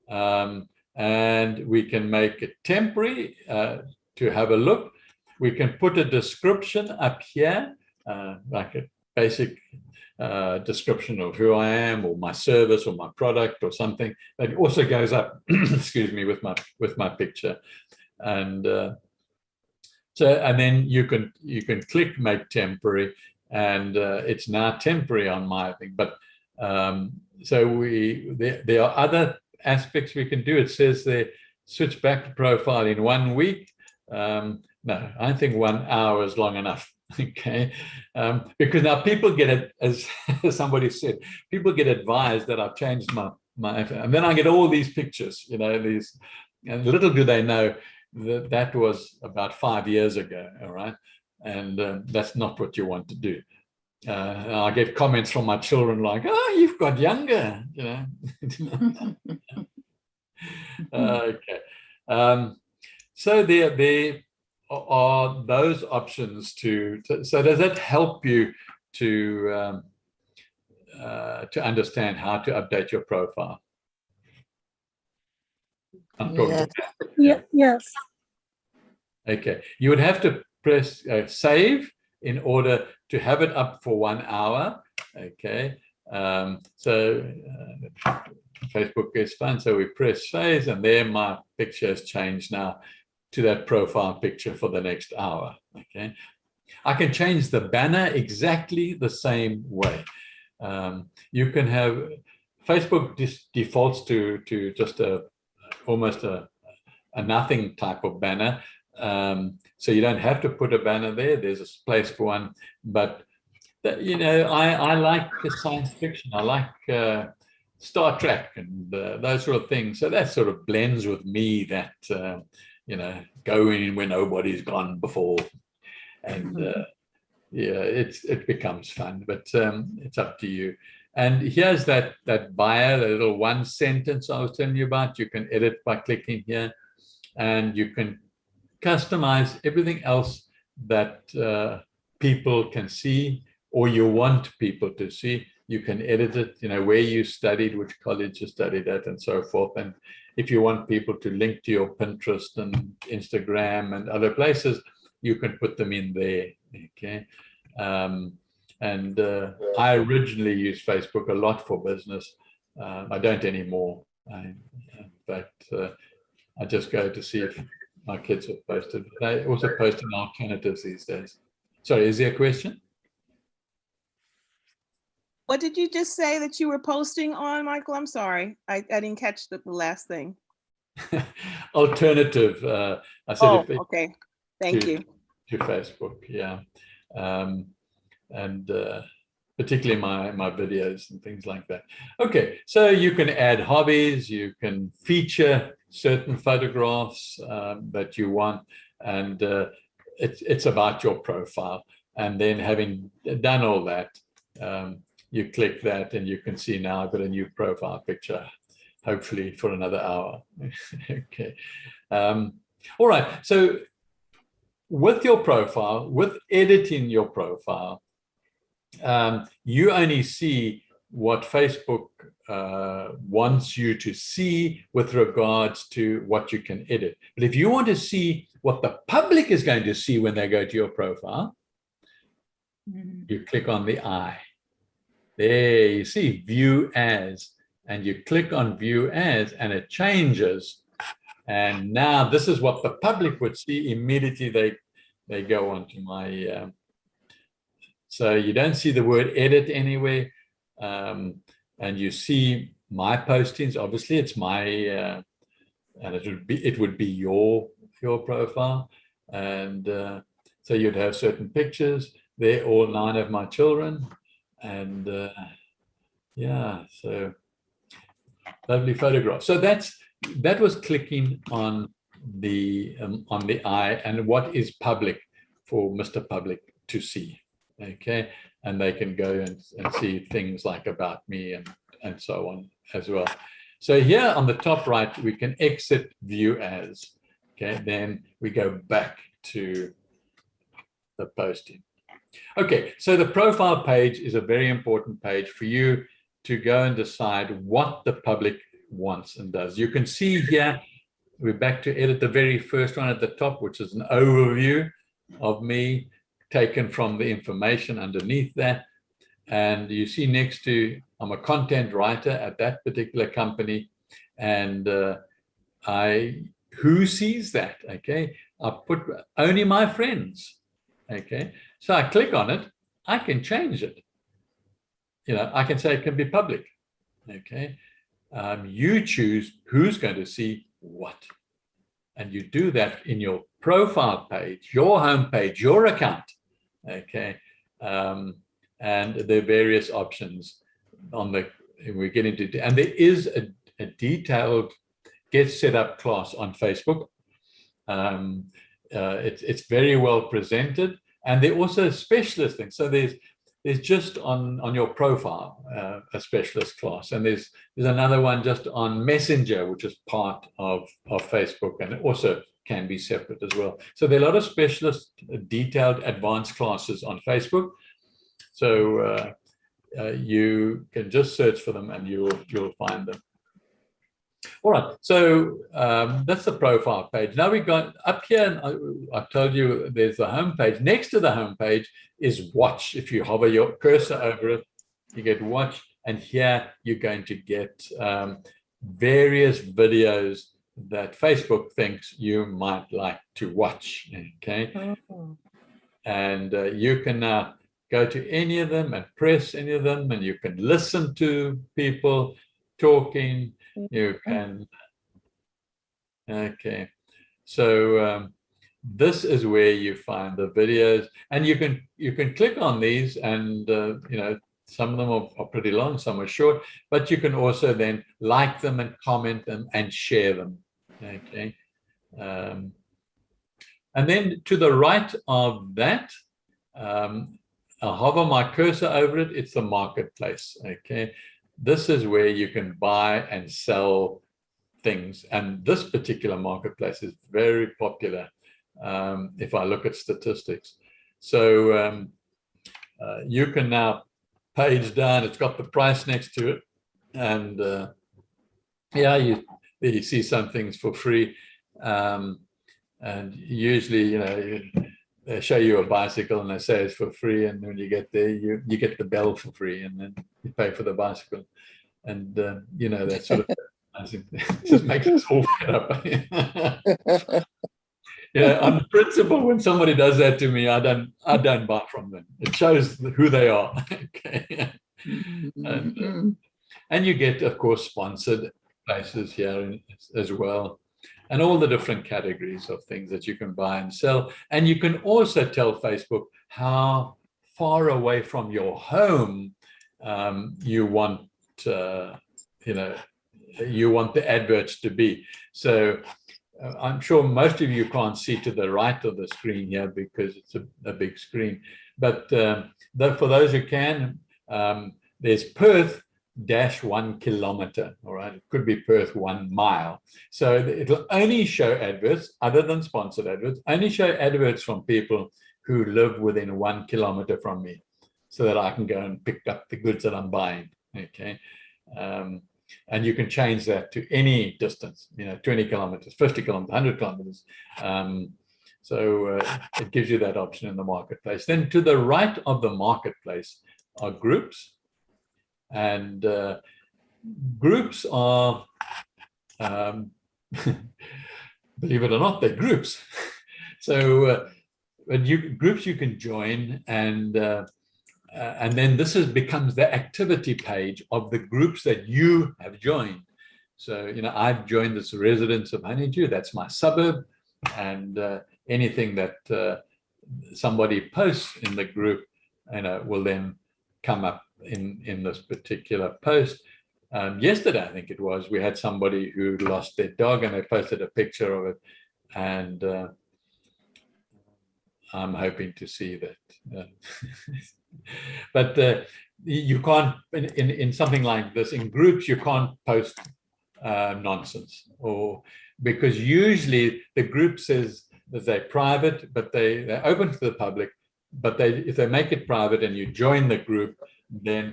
and we can make it temporary to have a look. We can put a description up here, like a basic description of who I am, or my service, or my product, or something. That also goes up, excuse me, with my picture, and and then you can click make temporary. And it's now temporary on my thing, but so there are other aspects we can do. It says there, switch back to profile in 1 week. No, I think 1 hour is long enough. Okay, because now people get it, as somebody said, people get advised that I've changed my, and then I get all these pictures. These, and little do they know that was about 5 years ago. All right. And that's not what you want to do. I get comments from my children like, "Oh, you've got younger," Okay. So there are those options to. So does that help you to understand how to update your profile? Yes. Okay. You would have to press save in order to have it up for 1 hour. Okay, so Facebook gets fun, so we press save, and there my picture has changed now to that profile picture for the next hour. Okay, I can change the banner exactly the same way. You can have, Facebook defaults to just almost a nothing type of banner. So you don't have to put a banner there. There's a place for one. But, you know, I like science fiction. I like Star Trek and those sort of things. So that sort of blends with me, that, you know, going when nobody's gone before. And yeah, it becomes fun, but it's up to you. And here's that bio, the little one sentence I was telling you about. You can edit by clicking here, and you can customize everything else that people can see or you want people to see. You can edit it, you know, where you studied, which college you studied at, and so forth. And if you want people to link to your Pinterest and Instagram and other places, you can put them in there. Okay. I originally used Facebook a lot for business. I don't anymore. But I just go to see if my kids have posted. They also post in alternatives these days. Sorry, is there a question? What did you just say that you were posting on, Michael? I'm sorry. I didn't catch the last thing. Alternative. I said okay. Thank you. To Facebook, yeah. And particularly my videos and things like that. Okay, so you can add hobbies, you can feature certain photographs that you want, and it's about your profile. And then having done all that, you click that and you can see now I've got a new profile picture, hopefully for another hour. Okay. All right, so with your profile, with editing your profile, you only see what Facebook wants you to see with regards to what you can edit. But if you want to see what the public is going to see when they go to your profile, you click on the eye. There you see view as, and you click on view as, and it changes. And now this is what the public would see immediately. They go onto my, so you don't see the word edit anywhere. And you see my postings. Obviously it's my, and it would be your profile. And so you'd have certain pictures. They're all 9 of my children. And yeah, so lovely photograph. So that was clicking on the eye and what is public for Mr. Public to see. Okay, and they can go and see things like about me and so on as well. So here on the top right, we can exit view as. Okay, then we go back to the posting. Okay, so the profile page is a very important page for you to go and decide what the public wants and does. You can see here, we're back to edit the very first one at the top, which is an overview of me taken from the information underneath that. And you see next to, I'm a content writer at that particular company. And who sees that? Okay, I put only my friends. Okay, so I click on it, I can change it. You know, I can say it can be public. Okay, you choose who's going to see what. And you do that in your profile page, your home page, your account. Okay, and there are various options on the, we get into, and there is a detailed get set up class on Facebook. It's very well presented, and there are also specialist things. So there's just on your profile a specialist class, and there's another one just on Messenger, which is part of Facebook, and it also can be separate as well. So there are a lot of specialist, detailed, advanced classes on Facebook. So you can just search for them, and you'll find them. All right, so that's the profile page. Now we got up here, and I told you there's the home page. Next to the home page is watch. If you hover your cursor over it, you get watch, and here you're going to get various videos that Facebook thinks you might like to watch. Okay, And you can now go to any of them and press any of them, and you can listen to people talking. You can, okay. So this is where you find the videos, and you can click on these, and you know, some of them are pretty long, some are short, but you can also then like them and comment them and share them. Okay. And then to the right of that, I'll hover my cursor over it. It's the marketplace. Okay. This is where you can buy and sell things. And this particular marketplace is very popular. If I look at statistics. So you can now page down, it's got the price next to it. And yeah, you see some things for free. And usually, you know, they show you a bicycle and they say it's for free. And when you get there, you get the bell for free, and then you pay for the bicycle. And, you know, that sort of just makes us all fed up. Yeah, on principle, when somebody does that to me, I don't buy from them. It shows who they are. Okay. And you get, of course, sponsored places here as well, and all the different categories of things that you can buy and sell. And you can also tell Facebook how far away from your home you want, you know, you want the adverts to be. So I'm sure most of you can't see to the right of the screen here because it's a big screen. But for those who can, there's Perth -1 kilometer, all right? It could be Perth 1 mile. So it'll only show adverts, other than sponsored adverts, only show adverts from people who live within 1 kilometer from me, so that I can go and pick up the goods that I'm buying, okay? And you can change that to any distance, you know, 20 kilometers, 50 kilometers, 100 kilometers. So it gives you that option in the marketplace. Then to the right of the marketplace are groups. And groups are, believe it or not, they're groups. So groups you can join, and then this becomes the activity page of the groups that you have joined. So, you know, I've joined this Residents of Honeydew, that's my suburb, and anything that somebody posts in the group, you know, will then come up in this particular post. Yesterday, I think it was, we had somebody who lost their dog, and they posted a picture of it, and I'm hoping to see that. But you can't, in something like this, in groups, you can't post nonsense, or because usually the group says that they're private, but they're open to the public. But if they make it private and you join the group, then,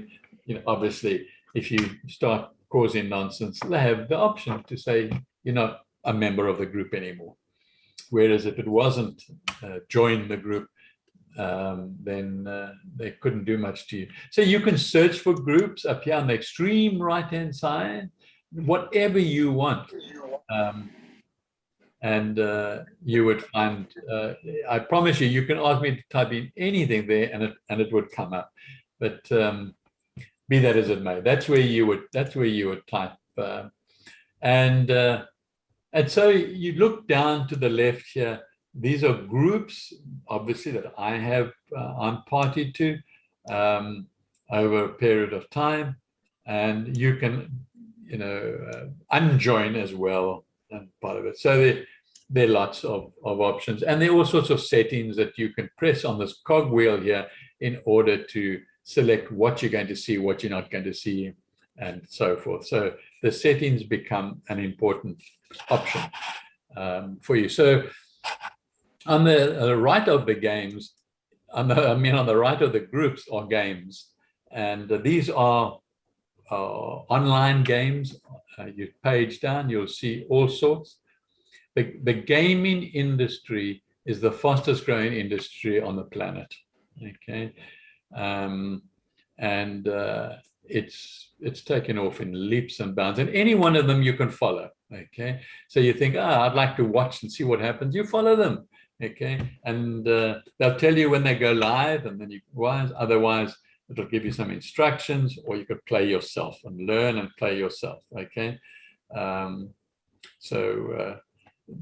you know, obviously, if you start causing nonsense, they have the option to say you're not a member of the group anymore. Whereas if it wasn't join the group, then they couldn't do much to you. So you can search for groups up here on the extreme right-hand side, whatever you want. And you would find, I promise you, you can ask me to type in anything there, and it would come up. But be that as it may, that's where you would type. And so you look down to the left here. These are groups, obviously, that I have I'm party to over a period of time, and you can, you know, unjoin as well, and part of it. So there are lots of options, and there are all sorts of settings that you can press on this cogwheel here in order to select what you're going to see, what you're not going to see, and so forth. So the settings become an important option for you. So on the right of the games, on the right of the groups are games, and these are online games. You page down, you'll see all sorts. The gaming industry is the fastest growing industry on the planet. Okay, and it's taken off in leaps and bounds, and any one of them you can follow. Okay, so you think, I'd like to watch and see what happens. You follow them. okay? And they'll tell you when they go live, and then you otherwise it'll give you some instructions, or you could play yourself and learn and play yourself, okay? So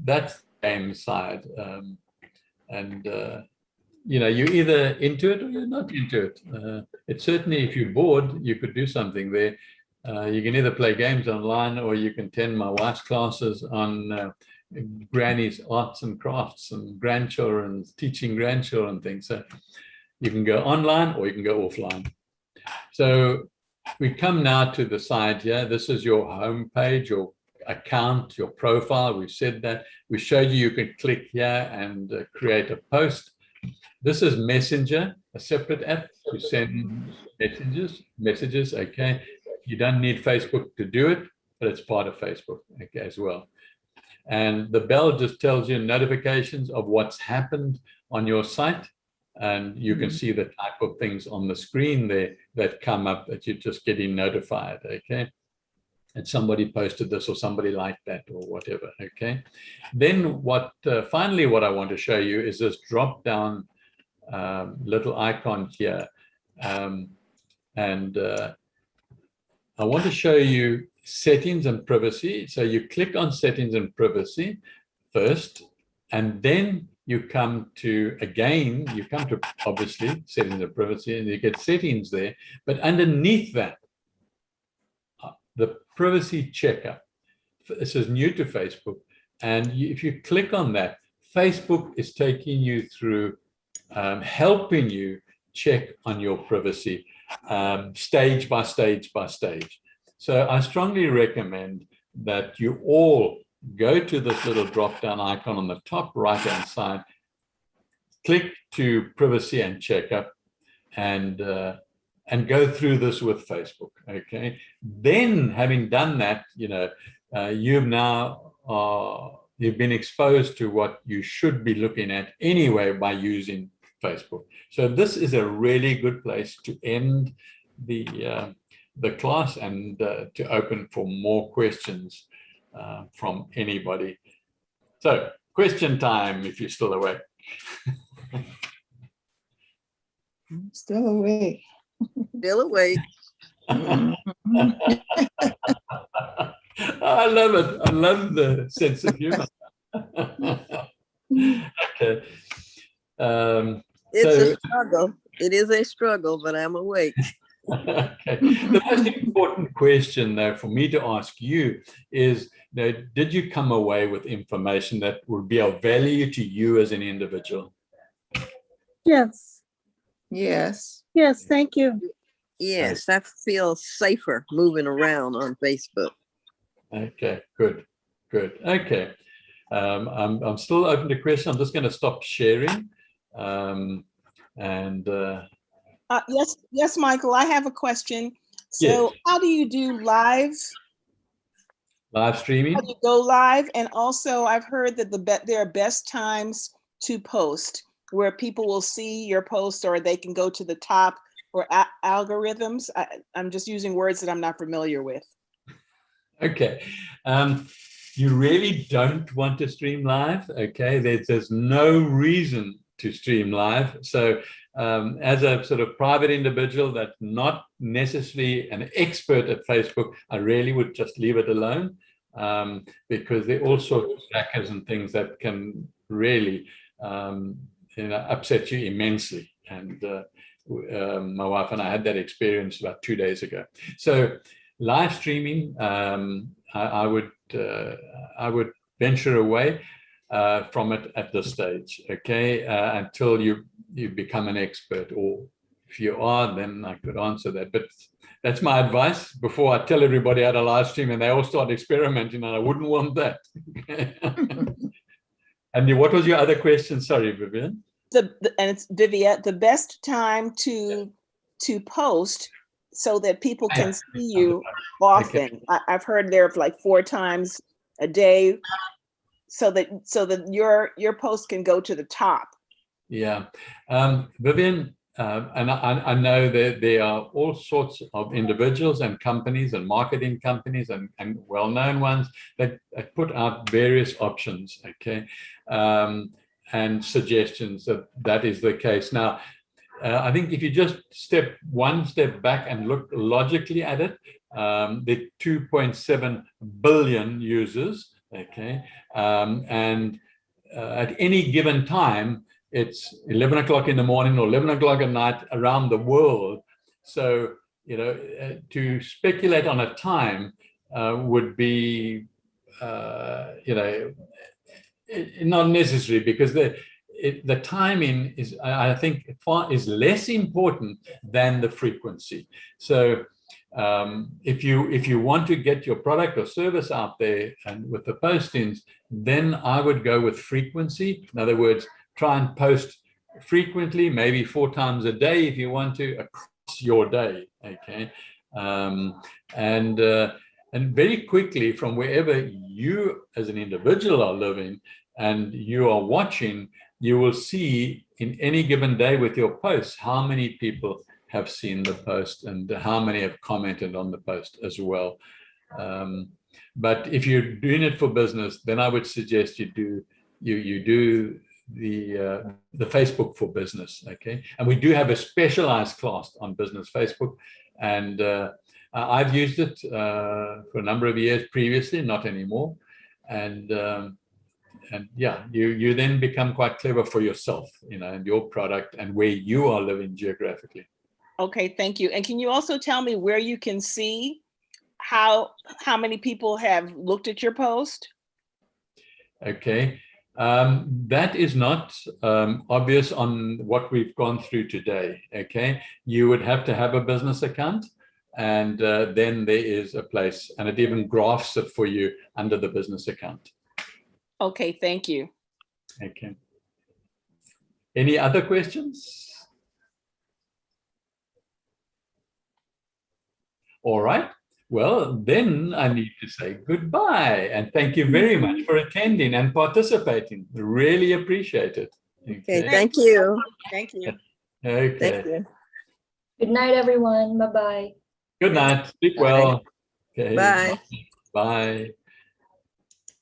that's the game side. You know, you're either into it or you're not into it. It's certainly, if you're bored, you could do something there. You can either play games online, or you can attend my wife's classes on granny's arts and crafts and grandchildren, teaching grandchildren things. So you can go online or you can go offline. So we come now to the side here. This is your home page, your account, your profile. We've said that. We showed you can click here and create a post. This is Messenger, a separate app to send messages, okay? You don't need Facebook to do it, but it's part of Facebook, okay, as well. And the bell just tells you notifications of what's happened on your site. And you can see the type of things on the screen there that come up that you're just getting notified, okay? And somebody posted this, or somebody liked that, or whatever, okay? Then finally, what I want to show you is this drop down little icon here. I want to show you settings and privacy. So you click on settings and privacy first, and then you come to, obviously settings and privacy, and you get settings there. But underneath that, the privacy checker. This is new to Facebook. And if you click on that, Facebook is taking you through helping you check on your privacy stage by stage by stage. So I strongly recommend that you all go to this little drop-down icon on the top right-hand side, click to privacy and checkup, and go through this with Facebook, okay? Then, having done that, you know, you've been exposed to what you should be looking at anyway by using Facebook. So this is a really good place to end the class and to open for more questions from anybody. So question time, if you're still awake. Still awake. Still awake. I love it. I love the sense of humor. Okay. It's a struggle. It is a struggle, but I'm awake. Okay. The most important question, though, for me to ask you is, did you come away with information that would be of value to you as an individual? Yes. Yes. Yes, thank you. Yes, I feel safer moving around on Facebook. Okay, good. Okay. I'm still open to questions. I'm just going to stop sharing. Yes, Michael, I have a question. So yes. How do you do live streaming? How do you go live? And also I've heard that there are best times to post where people will see your post, or they can go to the top, or algorithms. I'm just using words that I'm not familiar with. Okay. You really don't want to stream live, okay? There's no reason to stream live. So as a sort of private individual that's not necessarily an expert at Facebook, I really would just leave it alone, because there are all sorts of hackers and things that can really upset you immensely. And my wife and I had that experience about 2 days ago. So live streaming, I would venture away from it at this stage, okay, until you become an expert, or if you are, then I could answer that. But that's my advice before I tell everybody how to live stream and they all start experimenting, and I wouldn't want that. And what was your other question? Sorry, Vivian. And it's Vivian, the best time to post so that people can see you often. Okay. I've heard there of like 4 times a day, so that your post can go to the top. Yeah, Vivian, and I know that there are all sorts of individuals and companies and marketing companies and well-known ones that put out various options, okay? and suggestions that that is the case. Now, I think if you just step one step back and look logically at it, there are 2.7 billion users, okay? And at any given time, it's 11 o'clock in the morning or 11 o'clock at night around the world. So, you know, to speculate on a time would be, you know, not necessary, because the timing is, I think, is less important than the frequency. So if you want to get your product or service out there and with the postings, then I would go with frequency. In other words, try and post frequently, maybe 4 times a day if you want to, across your day, okay? And very quickly, from wherever you as an individual are living and you are watching, you will see in any given day with your posts how many people have seen the post and how many have commented on the post as well. But if you're doing it for business, then I would suggest you do the Facebook for business, okay? And we do have a specialized class on business Facebook, and I've used it for a number of years previously, not anymore. And yeah, you then become quite clever for yourself, you know, and your product and where you are living geographically. Okay, thank you. And can you also tell me where you can see how many people have looked at your post? Okay, that is not obvious on what we've gone through today, okay? You would have to have a business account, and then there is a place, and it even graphs it for you under the business account. Okay, thank you. Okay. Any other questions? All right. Well, then I need to say goodbye and thank you very much for attending and participating. Really appreciate it. Okay, thank you. Thank you. Okay. Thank you. Good night, everyone. Bye-bye. Good night. Sleep well. Okay. Bye. Bye.